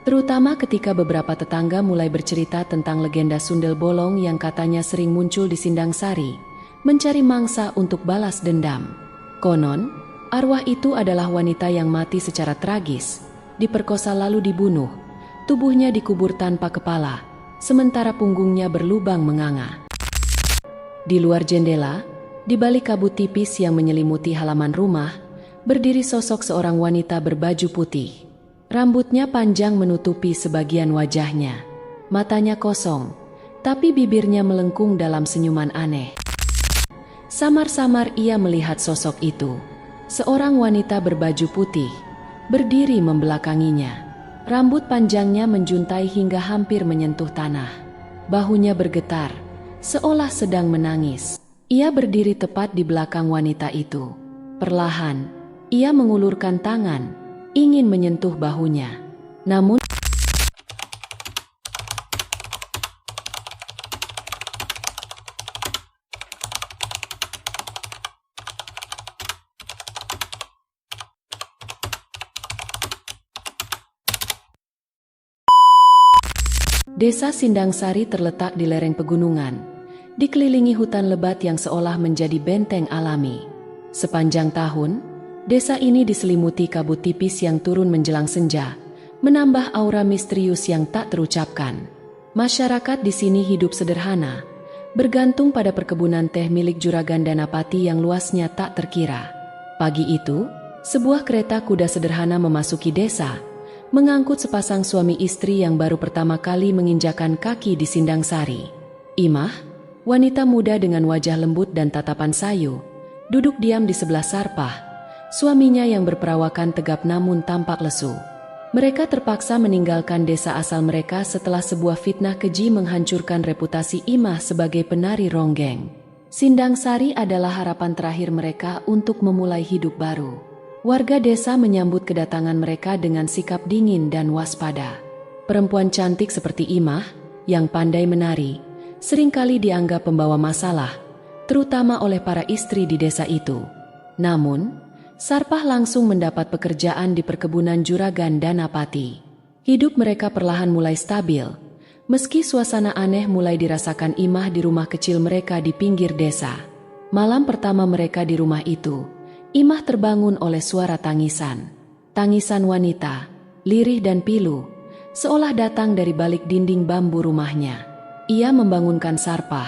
Terutama ketika beberapa tetangga mulai bercerita tentang legenda Sundel Bolong yang katanya sering muncul di Sindang Sari, mencari mangsa untuk balas dendam. Konon, arwah itu adalah wanita yang mati secara tragis, diperkosa lalu dibunuh, tubuhnya dikubur tanpa kepala, sementara punggungnya berlubang menganga. Di luar jendela, di balik kabut tipis yang menyelimuti halaman rumah, berdiri sosok seorang wanita berbaju putih. Rambutnya panjang menutupi sebagian wajahnya. Matanya kosong, tapi bibirnya melengkung dalam senyuman aneh. Samar-samar ia melihat sosok itu. Seorang wanita berbaju putih, berdiri membelakanginya. Rambut panjangnya menjuntai hingga hampir menyentuh tanah. Bahunya bergetar, seolah sedang menangis. Ia berdiri tepat di belakang wanita itu. Perlahan, ia mengulurkan tangan, ingin menyentuh bahunya. Namun, Desa Sindang Sari terletak di lereng pegunungan, dikelilingi hutan lebat yang seolah menjadi benteng alami. Sepanjang tahun, desa ini diselimuti kabut tipis yang turun menjelang senja, menambah aura misterius yang tak terucapkan. Masyarakat di sini hidup sederhana, bergantung pada perkebunan teh milik Juragan Danapati yang luasnya tak terkira. Pagi itu, sebuah kereta kuda sederhana memasuki desa, mengangkut sepasang suami istri yang baru pertama kali menginjakan kaki di Sindang Sari. Imah, wanita muda dengan wajah lembut dan tatapan sayu, duduk diam di sebelah Sarpah, suaminya yang berperawakan tegap namun tampak lesu. Mereka terpaksa meninggalkan desa asal mereka setelah sebuah fitnah keji menghancurkan reputasi Imah sebagai penari ronggeng. Sindang Sari adalah harapan terakhir mereka untuk memulai hidup baru. Warga desa menyambut kedatangan mereka dengan sikap dingin dan waspada. Perempuan cantik seperti Imah, yang pandai menari, seringkali dianggap pembawa masalah, terutama oleh para istri di desa itu. Namun, Sarpah langsung mendapat pekerjaan di perkebunan Juragan Danapati. Hidup mereka perlahan mulai stabil, meski suasana aneh mulai dirasakan Imah di rumah kecil mereka di pinggir desa. Malam pertama mereka di rumah itu, Imah terbangun oleh suara tangisan. Tangisan wanita, lirih dan pilu, seolah datang dari balik dinding bambu rumahnya. Ia membangunkan Sarpah,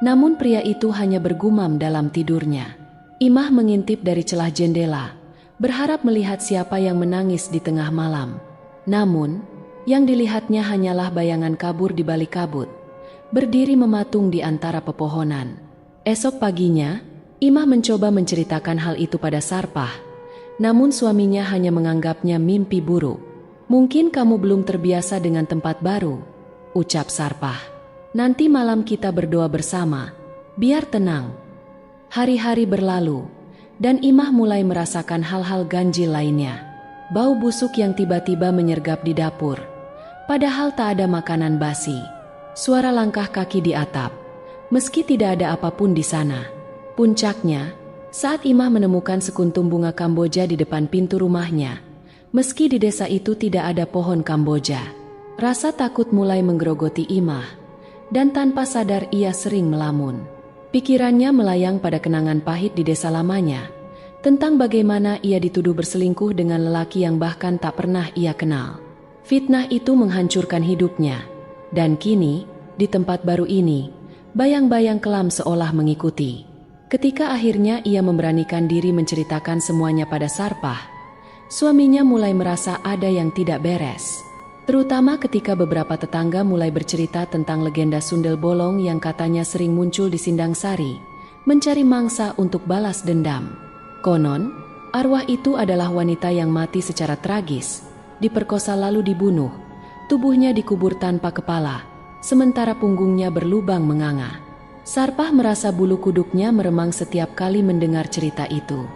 namun pria itu hanya bergumam dalam tidurnya. Imah mengintip dari celah jendela, berharap melihat siapa yang menangis di tengah malam. Namun, yang dilihatnya hanyalah bayangan kabur di balik kabut, berdiri mematung di antara pepohonan. Esok paginya, Imah mencoba menceritakan hal itu pada Sarpah, namun suaminya hanya menganggapnya mimpi buruk. "Mungkin kamu belum terbiasa dengan tempat baru," ucap Sarpah. "Nanti malam kita berdoa bersama, biar tenang." Hari-hari berlalu, dan Imah mulai merasakan hal-hal ganjil lainnya. Bau busuk yang tiba-tiba menyergap di dapur, padahal tak ada makanan basi. Suara langkah kaki di atap, meski tidak ada apapun di sana. Puncaknya, saat Imah menemukan sekuntum bunga Kamboja di depan pintu rumahnya, meski di desa itu tidak ada pohon Kamboja. Rasa takut mulai menggerogoti Imah, dan tanpa sadar ia sering melamun. Pikirannya melayang pada kenangan pahit di desa lamanya, tentang bagaimana ia dituduh berselingkuh dengan lelaki yang bahkan tak pernah ia kenal. Fitnah itu menghancurkan hidupnya, dan kini, di tempat baru ini, bayang-bayang kelam seolah mengikuti. Ketika akhirnya ia memberanikan diri menceritakan semuanya pada Sarpah, suaminya mulai merasa ada yang tidak beres. Terutama ketika beberapa tetangga mulai bercerita tentang legenda Sundel Bolong yang katanya sering muncul di Sindang Sari, mencari mangsa untuk balas dendam. Konon, arwah itu adalah wanita yang mati secara tragis, diperkosa lalu dibunuh, tubuhnya dikubur tanpa kepala, sementara punggungnya berlubang menganga. Sarpah merasa bulu kuduknya meremang setiap kali mendengar cerita itu.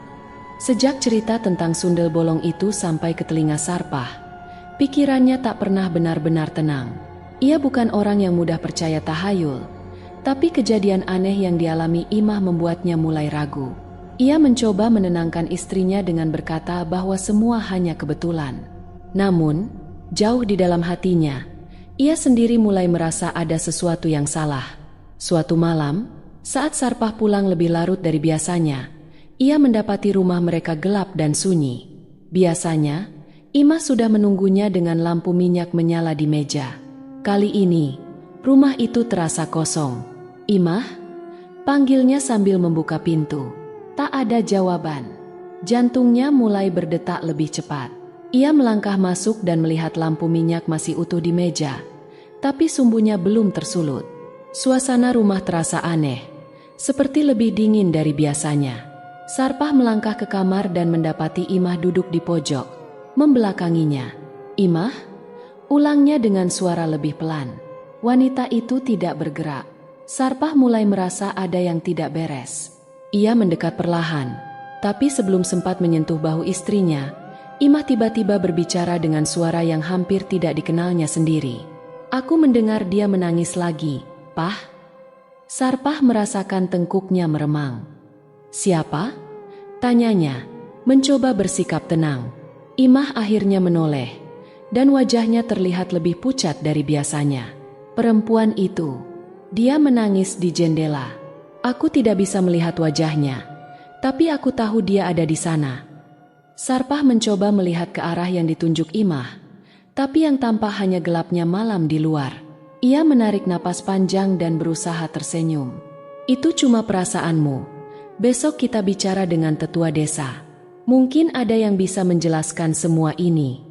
Sejak cerita tentang Sundel Bolong itu sampai ke telinga Sarpah, pikirannya tak pernah benar-benar tenang. Ia bukan orang yang mudah percaya tahayul, tapi kejadian aneh yang dialami Imah membuatnya mulai ragu. Ia mencoba menenangkan istrinya dengan berkata bahwa semua hanya kebetulan. Namun, Jauh di dalam hatinya, ia sendiri mulai merasa ada sesuatu yang salah. Suatu malam, saat Sarpah pulang lebih larut dari biasanya, ia mendapati rumah mereka gelap dan sunyi. Biasanya, Imah sudah menunggunya dengan lampu minyak menyala di meja. Kali ini, rumah itu terasa kosong. "Imah?" panggilnya sambil membuka pintu. Tak ada jawaban. Jantungnya mulai berdetak lebih cepat. Ia melangkah masuk dan melihat lampu minyak masih utuh di meja, tapi sumbunya belum tersulut. Suasana rumah terasa aneh, seperti lebih dingin dari biasanya. Sarpah melangkah ke kamar dan mendapati Imah duduk di pojok, membelakanginya. "Imah?" ulangnya dengan suara lebih pelan. Wanita itu tidak bergerak. Sarpah mulai merasa ada yang tidak beres. Ia mendekat perlahan, tapi sebelum sempat menyentuh bahu istrinya, Imah tiba-tiba berbicara dengan suara yang hampir tidak dikenalnya sendiri. "Aku mendengar dia menangis lagi, Pah." Sarpah merasakan tengkuknya meremang. "Siapa?" tanyanya, mencoba bersikap tenang. Imah akhirnya menoleh, dan wajahnya terlihat lebih pucat dari biasanya. "Perempuan itu. Dia menangis di jendela. Aku tidak bisa melihat wajahnya, tapi aku tahu dia ada di sana." Sarpah mencoba melihat ke arah yang ditunjuk Imah, tapi yang tampak hanya gelapnya malam di luar. Ia menarik napas panjang dan berusaha tersenyum. "Itu cuma perasaanmu. Besok kita bicara dengan tetua desa. Mungkin ada yang bisa menjelaskan semua ini."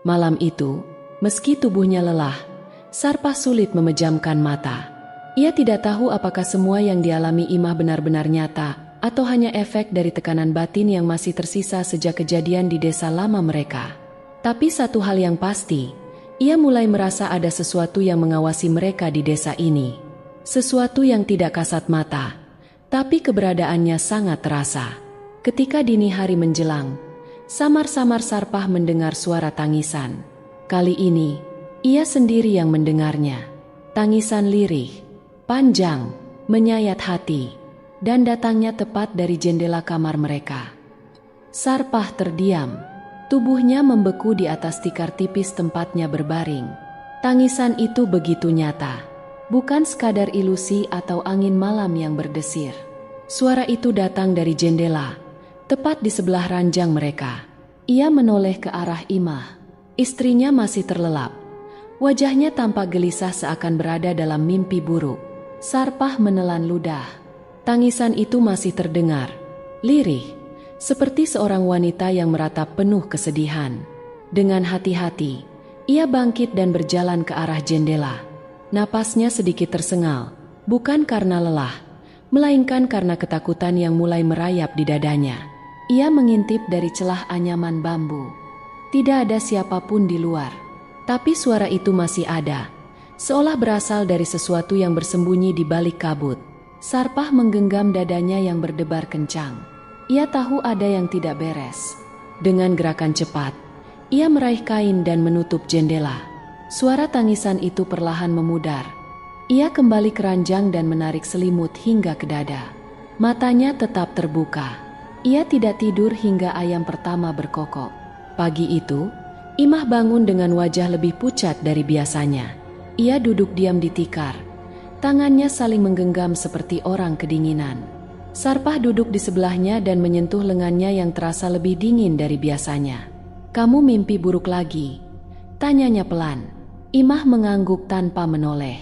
Malam itu, meski tubuhnya lelah, Sarpah sulit memejamkan mata. Ia tidak tahu apakah semua yang dialami Imah benar-benar nyata, atau hanya efek dari tekanan batin yang masih tersisa sejak kejadian di desa lama mereka. Tapi satu hal yang pasti, ia mulai merasa ada sesuatu yang mengawasi mereka di desa ini. Sesuatu yang tidak kasat mata, tapi keberadaannya sangat terasa. Ketika dini hari menjelang, samar-samar Sarpah mendengar suara tangisan. Kali ini, ia sendiri yang mendengarnya. Tangisan lirih, panjang, menyayat hati, dan datangnya tepat dari jendela kamar mereka. Sarpah terdiam, tubuhnya membeku di atas tikar tipis tempatnya berbaring. Tangisan itu begitu nyata, bukan sekadar ilusi atau angin malam yang berdesir. Suara itu datang dari jendela, tepat di sebelah ranjang mereka. Ia menoleh ke arah Imah. Istrinya masih terlelap. Wajahnya tampak gelisah seakan berada dalam mimpi buruk. Sarpah menelan ludah. Tangisan itu masih terdengar, lirih, seperti seorang wanita yang meratap penuh kesedihan. Dengan hati-hati, ia bangkit dan berjalan ke arah jendela. Napasnya sedikit tersengal, bukan karena lelah, melainkan karena ketakutan yang mulai merayap di dadanya. Ia mengintip dari celah anyaman bambu. Tidak ada siapapun di luar, tapi suara itu masih ada, seolah berasal dari sesuatu yang bersembunyi di balik kabut. Sarpah menggenggam dadanya yang berdebar kencang. Ia tahu ada yang tidak beres. Dengan gerakan cepat, ia meraih kain dan menutup jendela. Suara tangisan itu perlahan memudar. Ia kembali ke ranjang dan menarik selimut hingga ke dada. Matanya tetap terbuka. Ia tidak tidur hingga ayam pertama berkokok. Pagi itu, Imah bangun dengan wajah lebih pucat dari biasanya. Ia duduk diam di tikar. Tangannya saling menggenggam seperti orang kedinginan. Sarpah duduk di sebelahnya dan menyentuh lengannya yang terasa lebih dingin dari biasanya. "Kamu mimpi buruk lagi?" tanyanya pelan. Imah mengangguk tanpa menoleh.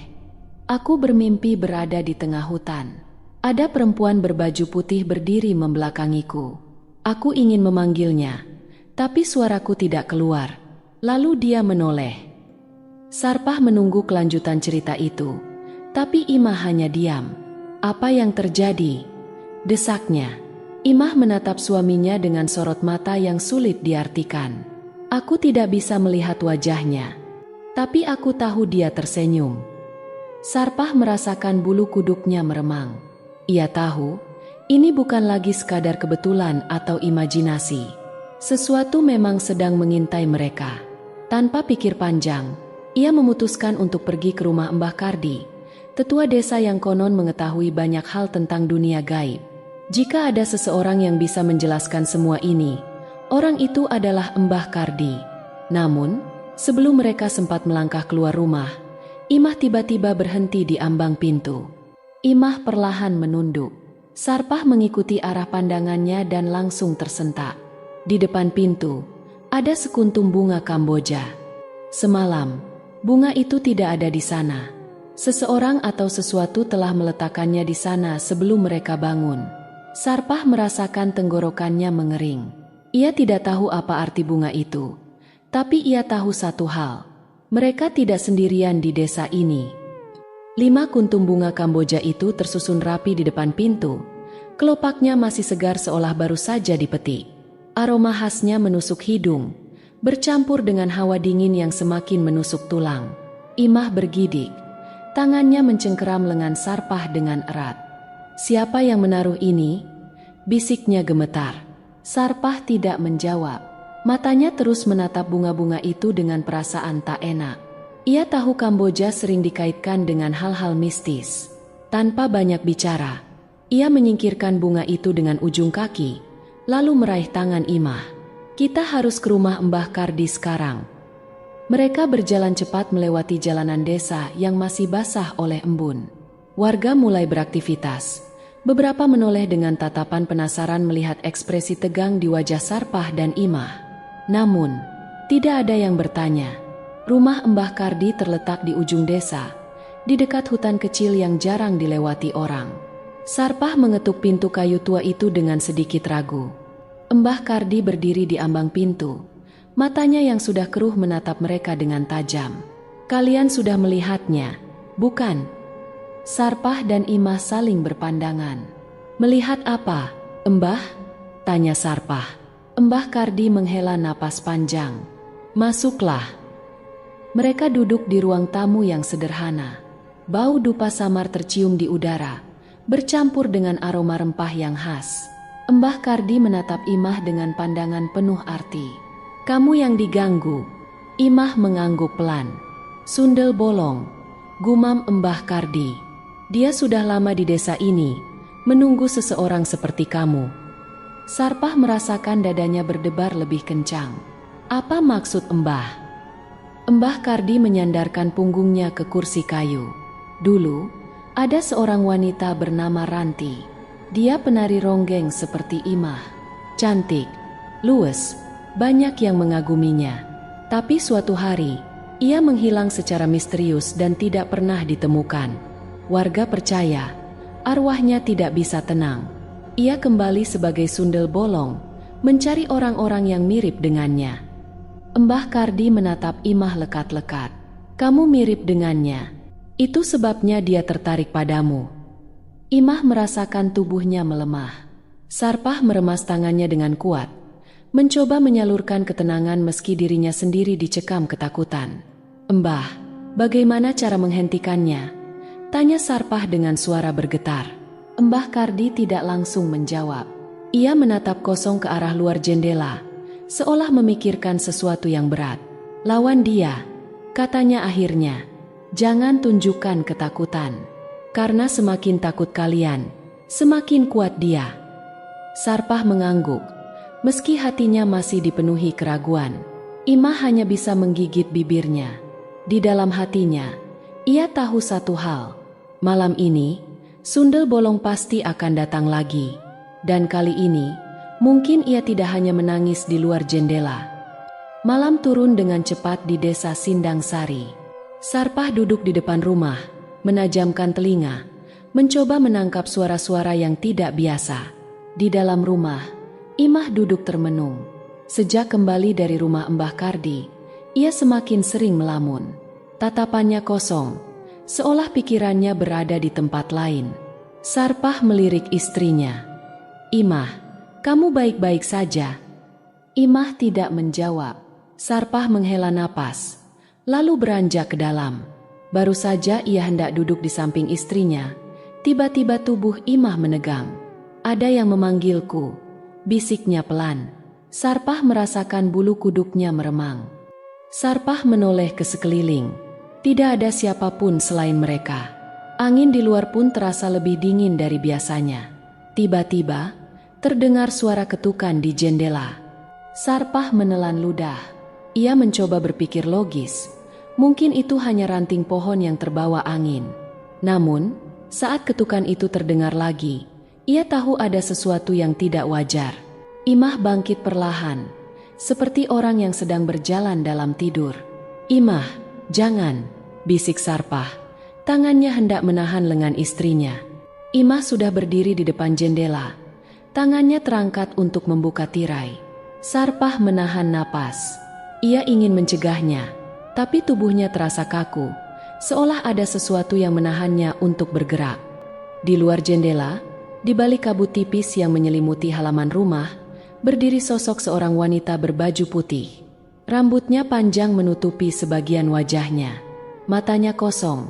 "Aku bermimpi berada di tengah hutan. Ada perempuan berbaju putih berdiri membelakangiku. Aku ingin memanggilnya, tapi suaraku tidak keluar. Lalu dia menoleh." Sarpah menunggu kelanjutan cerita itu, tapi Imah hanya diam. "Apa yang terjadi?" desaknya. Imah menatap suaminya dengan sorot mata yang sulit diartikan. "Aku tidak bisa melihat wajahnya, tapi aku tahu dia tersenyum." Sarpah merasakan bulu kuduknya meremang. Ia tahu, ini bukan lagi sekadar kebetulan atau imajinasi. Sesuatu memang sedang mengintai mereka. Tanpa pikir panjang, ia memutuskan untuk pergi ke rumah Mbah Kardi, tetua desa yang konon mengetahui banyak hal tentang dunia gaib. Jika ada seseorang yang bisa menjelaskan semua ini, orang itu adalah Mbah Kardi. Namun, Sebelum mereka sempat melangkah keluar rumah, Imah tiba-tiba berhenti di ambang pintu. Imah perlahan menunduk. Sarpah mengikuti arah pandangannya dan langsung tersentak. Di depan pintu, ada sekuntum bunga Kamboja. Semalam, bunga itu tidak ada di sana. Seseorang atau sesuatu telah meletakkannya di sana sebelum mereka bangun. Sarpah merasakan tenggorokannya mengering. Ia tidak tahu apa arti bunga itu. Tapi ia tahu satu hal. Mereka tidak sendirian di desa ini. 5 kuntum bunga Kamboja itu tersusun rapi di depan pintu. Kelopaknya masih segar seolah baru saja dipetik. Aroma khasnya menusuk hidung, bercampur dengan hawa dingin yang semakin menusuk tulang. Imah bergidik. Tangannya mencengkeram lengan Sarpah dengan erat. "Siapa yang menaruh ini?" bisiknya gemetar. Sarpah tidak menjawab. Matanya terus menatap bunga-bunga itu dengan perasaan tak enak. Ia tahu Kamboja sering dikaitkan dengan hal-hal mistis. Tanpa banyak bicara, ia menyingkirkan bunga itu dengan ujung kaki, lalu meraih tangan Imah. "Kita harus ke rumah Mbah Kardi sekarang." Mereka berjalan cepat melewati jalanan desa yang masih basah oleh embun. Warga mulai beraktivitas. Beberapa menoleh dengan tatapan penasaran melihat ekspresi tegang di wajah Sarpah dan Imah. Namun, tidak ada yang bertanya. Rumah Mbah Kardi terletak di ujung desa, di dekat hutan kecil yang jarang dilewati orang. Sarpah mengetuk pintu kayu tua itu dengan sedikit ragu. Mbah Kardi berdiri di ambang pintu. Matanya yang sudah keruh menatap mereka dengan tajam. "Kalian sudah melihatnya, bukan?" Sarpah dan Imah saling berpandangan. "Melihat apa, Mbah?" tanya Sarpah. Mbah Kardi menghela napas panjang. "Masuklah." Mereka duduk di ruang tamu yang sederhana. Bau dupa samar tercium di udara, bercampur dengan aroma rempah yang khas. Mbah Kardi menatap Imah dengan pandangan penuh arti. "Kamu yang diganggu." Imah mengangguk pelan. "Sundel bolong," gumam Mbah Kardi. "Dia sudah lama di desa ini, menunggu seseorang seperti kamu." Sarpah merasakan dadanya berdebar lebih kencang. "Apa maksud Mbah?" Mbah Kardi menyandarkan punggungnya ke kursi kayu. "Dulu, ada seorang wanita bernama Ranti. Dia penari ronggeng seperti Imah. Cantik, luwes, banyak yang mengaguminya. Tapi suatu hari, ia menghilang secara misterius dan tidak pernah ditemukan. Warga percaya, arwahnya tidak bisa tenang. Ia kembali sebagai sundel bolong, mencari orang-orang yang mirip dengannya." Mbah Kardi menatap Imah lekat-lekat. "Kamu mirip dengannya. Itu sebabnya dia tertarik padamu." Imah merasakan tubuhnya melemah. Sarpah meremas tangannya dengan kuat, mencoba menyalurkan ketenangan meski dirinya sendiri dicekam ketakutan. "Mbah, bagaimana cara menghentikannya?" tanya Sarpah dengan suara bergetar. Mbah Kardi tidak langsung menjawab. Ia menatap kosong ke arah luar jendela, seolah memikirkan sesuatu yang berat. "Lawan dia," katanya akhirnya. "Jangan tunjukkan ketakutan. Karena semakin takut kalian, semakin kuat dia." Sarpah mengangguk. Meski hatinya masih dipenuhi keraguan, Imah hanya bisa menggigit bibirnya. Di dalam hatinya, ia tahu satu hal. Malam ini, sundel bolong pasti akan datang lagi. Dan kali ini, mungkin ia tidak hanya menangis di luar jendela. Malam turun dengan cepat di desa Sindang Sari. Sarpah duduk di depan rumah, menajamkan telinga, mencoba menangkap suara-suara yang tidak biasa. Di dalam rumah, Imah duduk termenung. Sejak kembali dari rumah Mbah Kardi, ia semakin sering melamun. Tatapannya kosong, seolah pikirannya berada di tempat lain. Sarpah melirik istrinya. "Imah, kamu baik-baik saja?" Imah tidak menjawab. Sarpah menghela napas, lalu beranjak ke dalam. Baru saja ia hendak duduk di samping istrinya, tiba-tiba tubuh Imah menegang. "Ada yang memanggilku," bisiknya pelan. Sarpah merasakan bulu kuduknya meremang. Sarpah menoleh ke sekeliling. Tidak ada siapapun selain mereka. Angin di luar pun terasa lebih dingin dari biasanya. Tiba-tiba, terdengar suara ketukan di jendela. Sarpah menelan ludah. Ia mencoba berpikir logis. Mungkin itu hanya ranting pohon yang terbawa angin. Namun, saat ketukan itu terdengar lagi, ia tahu ada sesuatu yang tidak wajar. Imah bangkit perlahan, seperti orang yang sedang berjalan dalam tidur. "Imah, jangan," bisik Sarpah. Tangannya hendak menahan lengan istrinya. Imah sudah berdiri di depan jendela. Tangannya terangkat untuk membuka tirai. Sarpah menahan napas. Ia ingin mencegahnya, tapi tubuhnya terasa kaku, seolah ada sesuatu yang menahannya untuk bergerak. Di luar jendela, di balik kabut tipis yang menyelimuti halaman rumah, berdiri sosok seorang wanita berbaju putih. Rambutnya panjang menutupi sebagian wajahnya. Matanya kosong,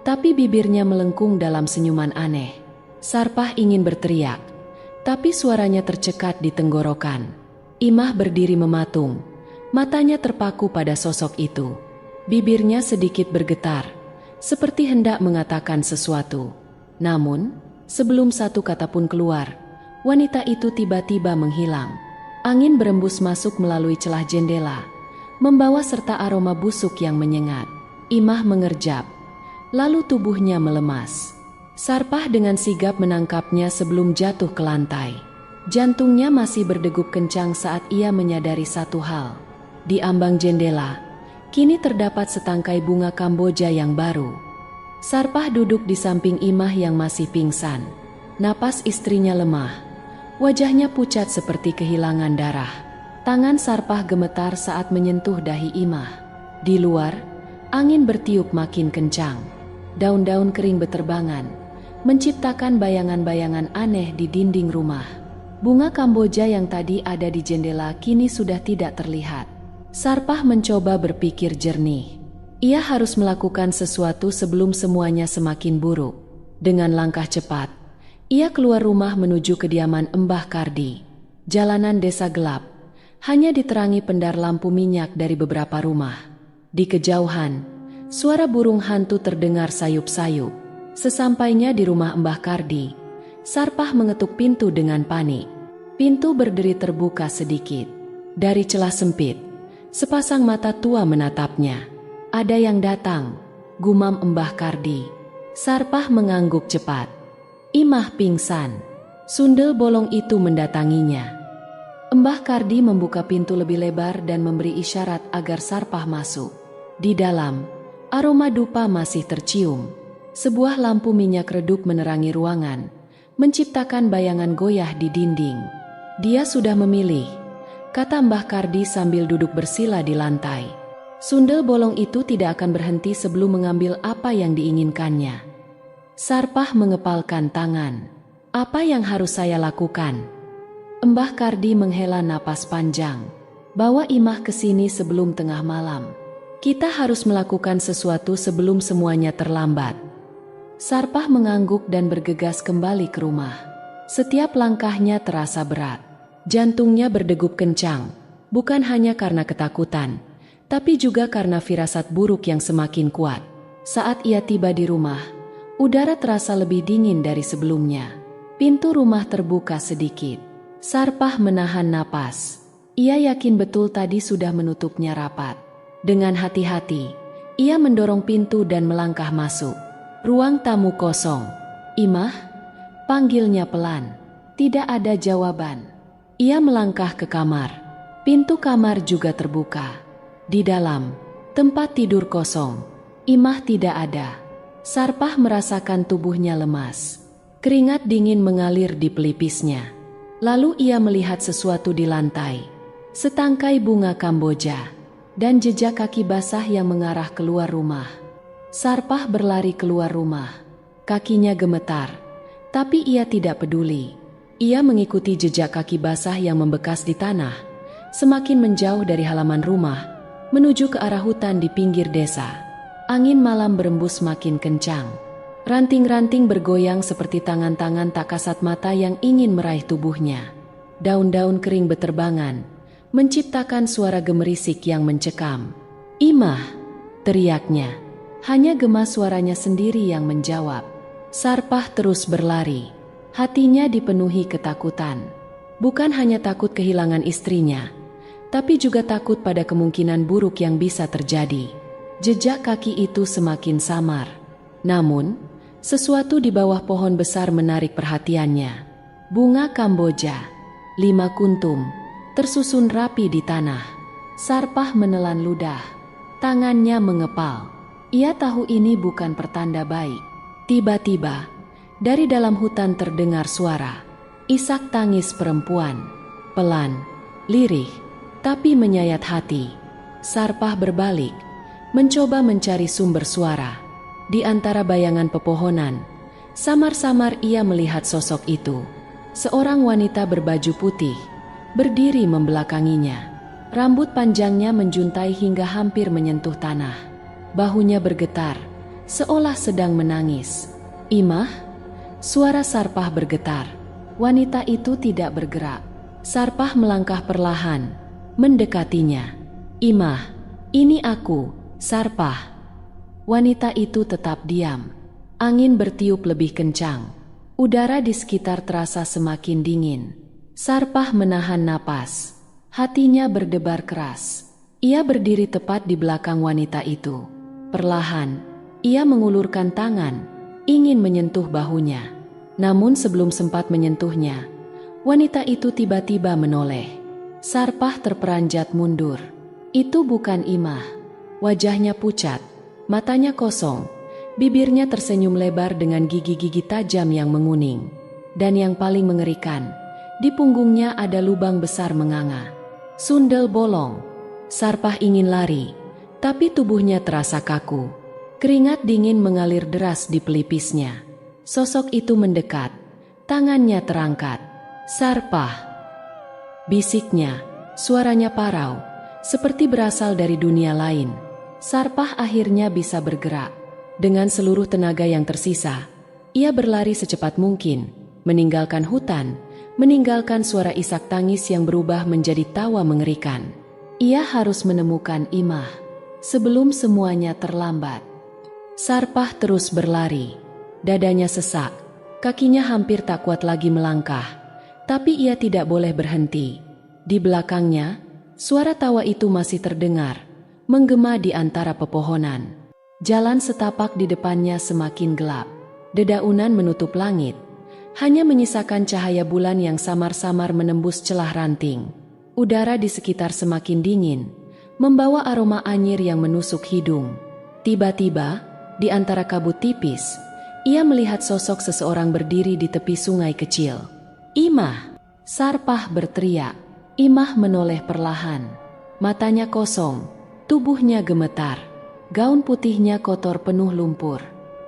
tapi bibirnya melengkung dalam senyuman aneh. Sarpah ingin berteriak, tapi suaranya tercekat di tenggorokan. Imah berdiri mematung, matanya terpaku pada sosok itu. Bibirnya sedikit bergetar, seperti hendak mengatakan sesuatu. Namun, sebelum satu kata pun keluar, wanita itu tiba-tiba menghilang. Angin berembus masuk melalui celah jendela, membawa serta aroma busuk yang menyengat. Imah mengerjap, lalu tubuhnya melemas. Sarpah dengan sigap menangkapnya sebelum jatuh ke lantai. Jantungnya masih berdegup kencang saat ia menyadari satu hal. Di ambang jendela, kini terdapat setangkai bunga Kamboja yang baru. Sarpah duduk di samping Imah yang masih pingsan. Napas istrinya lemah. Wajahnya pucat seperti kehilangan darah. Tangan Sarpah gemetar saat menyentuh dahi Imah. Di luar, angin bertiup makin kencang. Daun-daun kering beterbangan, menciptakan bayangan-bayangan aneh di dinding rumah. Bunga Kamboja yang tadi ada di jendela kini sudah tidak terlihat. Sarpah mencoba berpikir jernih. Ia harus melakukan sesuatu sebelum semuanya semakin buruk. Dengan langkah cepat, ia keluar rumah menuju kediaman Mbah Kardi. Jalanan desa gelap, hanya diterangi pendar lampu minyak dari beberapa rumah. Di kejauhan, suara burung hantu terdengar sayup-sayup. Sesampainya di rumah Mbah Kardi, Sarpah mengetuk pintu dengan panik. Pintu berderi terbuka sedikit. Dari celah sempit, sepasang mata tua menatapnya. "Ada yang datang," gumam Mbah Kardi. Sarpah mengangguk cepat. Imah pingsan. Sundel bolong itu mendatanginya. Mbah Kardi membuka pintu lebih lebar dan memberi isyarat agar Sarpah masuk. Di dalam, aroma dupa masih tercium. Sebuah lampu minyak redup menerangi ruangan, menciptakan bayangan goyah di dinding. "Dia sudah memilih," kata Mbah Kardi sambil duduk bersila di lantai. Sundel bolong itu tidak akan berhenti sebelum mengambil apa yang diinginkannya. Sarpah mengepalkan tangan. "Apa yang harus saya lakukan?" Mbah Kardi menghela napas panjang. "Bawa Imah ke sini sebelum tengah malam. Kita harus melakukan sesuatu sebelum semuanya terlambat." Sarpah mengangguk dan bergegas kembali ke rumah. Setiap langkahnya terasa berat. Jantungnya berdegup kencang, bukan hanya karena ketakutan, tapi juga karena firasat buruk yang semakin kuat. Saat ia tiba di rumah, udara terasa lebih dingin dari sebelumnya. Pintu rumah terbuka sedikit. Sarpah menahan napas. Ia yakin betul tadi sudah menutupnya rapat. Dengan hati-hati, ia mendorong pintu dan melangkah masuk. Ruang tamu kosong. "Imah?" panggilnya pelan. Tidak ada jawaban. Ia melangkah ke kamar. Pintu kamar juga terbuka. Di dalam, tempat tidur kosong. Imah tidak ada. Sarpah merasakan tubuhnya lemas. Keringat dingin mengalir di pelipisnya. Lalu ia melihat sesuatu di lantai. Setangkai bunga Kamboja dan jejak kaki basah yang mengarah keluar rumah. Sarpah berlari keluar rumah. Kakinya gemetar, tapi ia tidak peduli. Ia mengikuti jejak kaki basah yang membekas di tanah, semakin menjauh dari halaman rumah, menuju ke arah hutan di pinggir desa. Angin malam berembus makin kencang. Ranting-ranting bergoyang seperti tangan-tangan tak kasat mata yang ingin meraih tubuhnya. Daun-daun kering beterbangan, menciptakan suara gemerisik yang mencekam. "Imah!" teriaknya. Hanya gema suaranya sendiri yang menjawab. Sarpah terus berlari. Hatinya dipenuhi ketakutan. Bukan hanya takut kehilangan istrinya, tapi juga takut pada kemungkinan buruk yang bisa terjadi. Jejak kaki itu semakin samar. Namun, sesuatu di bawah pohon besar menarik perhatiannya. Bunga Kamboja, 5 kuntum, tersusun rapi di tanah. Sarpah menelan ludah. Tangannya mengepal. Ia tahu ini bukan pertanda baik. Tiba-tiba, dari dalam hutan terdengar suara. Isak tangis perempuan. Pelan, lirih, tapi menyayat hati. Sarpah berbalik, mencoba mencari sumber suara. Di antara bayangan pepohonan, samar-samar ia melihat sosok itu. Seorang wanita berbaju putih, berdiri membelakanginya. Rambut panjangnya menjuntai hingga hampir menyentuh tanah. Bahunya bergetar, seolah sedang menangis. "Imah?" Suara Sarpah bergetar. Wanita itu tidak bergerak. Sarpah melangkah perlahan, mendekatinya. "Imah, ini aku, Sarpah." Wanita itu tetap diam. Angin bertiup lebih kencang. Udara di sekitar terasa semakin dingin. Sarpah menahan napas. Hatinya berdebar keras. Ia berdiri tepat di belakang wanita itu. Perlahan, ia mengulurkan tangan, ingin menyentuh bahunya. Namun sebelum sempat menyentuhnya, wanita itu tiba-tiba menoleh. Sarpah terperanjat mundur. Itu bukan Imah. Wajahnya pucat, matanya kosong, bibirnya tersenyum lebar dengan gigi-gigi tajam yang menguning. Dan yang paling mengerikan, di punggungnya ada lubang besar menganga. Sundel bolong. Sarpah ingin lari, tapi tubuhnya terasa kaku. Keringat dingin mengalir deras di pelipisnya. Sosok itu mendekat, tangannya terangkat. "Sarpah," bisiknya, suaranya parau, seperti berasal dari dunia lain. Sarpah akhirnya bisa bergerak. Dengan seluruh tenaga yang tersisa, ia berlari secepat mungkin, meninggalkan hutan, meninggalkan suara isak tangis yang berubah menjadi tawa mengerikan. Ia harus menemukan Imah sebelum semuanya terlambat. Sarpah terus berlari. Dadanya sesak, kakinya hampir tak kuat lagi melangkah, tapi ia tidak boleh berhenti. Di belakangnya, suara tawa itu masih terdengar, menggema di antara pepohonan. Jalan setapak di depannya semakin gelap. Dedaunan menutup langit, hanya menyisakan cahaya bulan yang samar-samar menembus celah ranting. Udara di sekitar semakin dingin, membawa aroma anyir yang menusuk hidung. Tiba-tiba, di antara kabut tipis, ia melihat sosok seseorang berdiri di tepi sungai kecil. "Imah!" Sarpah berteriak. Imah menoleh perlahan. Matanya kosong, tubuhnya gemetar. Gaun putihnya kotor penuh lumpur.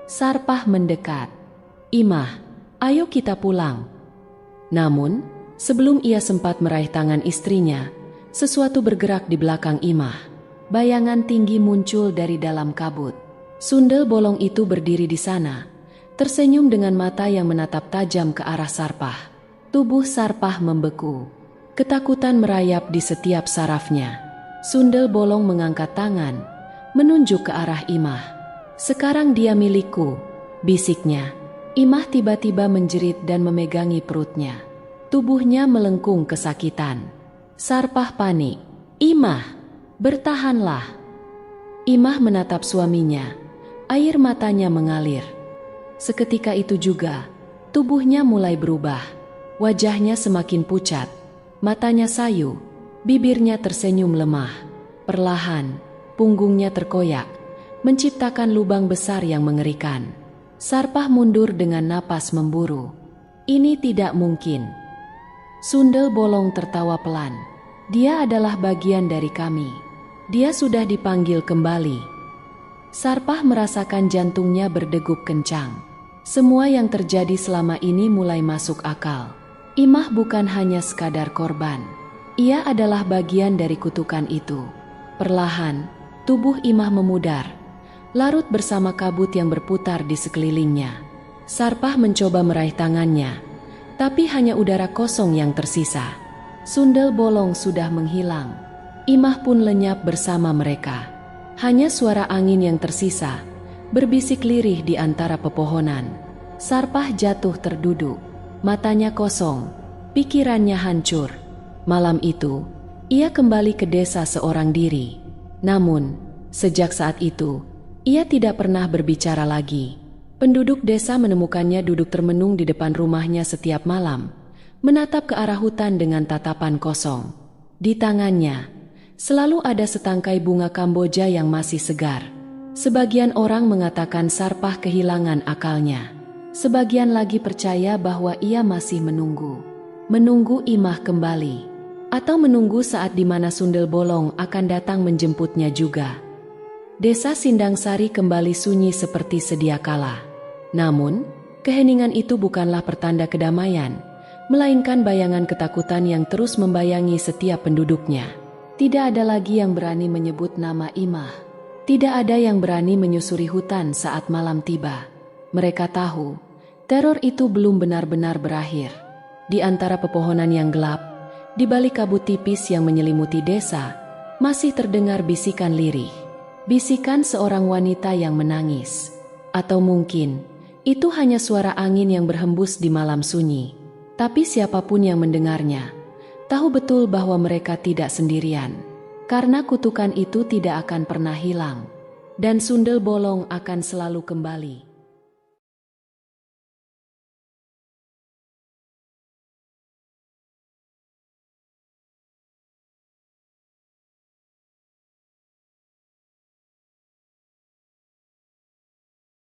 Sarpah mendekat. "Imah, ayo kita pulang." Namun, sebelum ia sempat meraih tangan istrinya, sesuatu bergerak di belakang Imah. Bayangan tinggi muncul dari dalam kabut. Sundel bolong itu berdiri di sana, tersenyum dengan mata yang menatap tajam ke arah Sarpah. Tubuh Sarpah membeku. Ketakutan merayap di setiap sarafnya. Sundel bolong mengangkat tangan, menunjuk ke arah Imah. "Sekarang dia milikku," bisiknya. Imah tiba-tiba menjerit dan memegangi perutnya. Tubuhnya melengkung kesakitan. Sarpah panik. "Imah, bertahanlah." Imah menatap suaminya. Air matanya mengalir. Seketika itu juga, tubuhnya mulai berubah. Wajahnya semakin pucat, matanya sayu, bibirnya tersenyum lemah. Perlahan, punggungnya terkoyak, menciptakan lubang besar yang mengerikan. Sarpah mundur dengan napas memburu. "Ini tidak mungkin." Sundel bolong tertawa pelan. "Dia adalah bagian dari kami. Dia sudah dipanggil kembali." Sarpah merasakan jantungnya berdegup kencang. Semua yang terjadi selama ini mulai masuk akal. Imah bukan hanya sekadar korban. Ia adalah bagian dari kutukan itu. Perlahan, tubuh Imah memudar, larut bersama kabut yang berputar di sekelilingnya. Sarpah mencoba meraih tangannya, tapi hanya udara kosong yang tersisa. Sundel bolong sudah menghilang. Imah pun lenyap bersama mereka. Hanya suara angin yang tersisa, berbisik lirih di antara pepohonan. Sarpah jatuh terduduk, matanya kosong, pikirannya hancur. Malam itu, Ia kembali ke desa seorang diri. Namun, sejak saat itu, ia tidak pernah berbicara lagi. Penduduk desa menemukannya duduk termenung di depan rumahnya setiap malam, menatap ke arah hutan dengan tatapan kosong. Di tangannya, selalu ada setangkai bunga Kamboja yang masih segar. Sebagian orang mengatakan Sarpah kehilangan akalnya. Sebagian lagi percaya bahwa ia masih menunggu. Menunggu Imah kembali. Atau menunggu saat di mana Sundel Bolong akan datang menjemputnya juga. Desa Sindang Sari kembali sunyi seperti sedia kala. Namun, keheningan itu bukanlah pertanda kedamaian, melainkan bayangan ketakutan yang terus membayangi setiap penduduknya. Tidak ada lagi yang berani menyebut nama Imah. Tidak ada yang berani menyusuri hutan saat malam tiba. Mereka tahu, teror itu belum benar-benar berakhir. Di antara pepohonan yang gelap, di balik kabut tipis yang menyelimuti desa, masih terdengar bisikan lirih. Bisikan seorang wanita yang menangis. Atau mungkin, itu hanya suara angin yang berhembus di malam sunyi. Tapi siapapun yang mendengarnya, tahu betul bahwa mereka tidak sendirian. Karena kutukan itu tidak akan pernah hilang. Dan Sundel Bolong akan selalu kembali.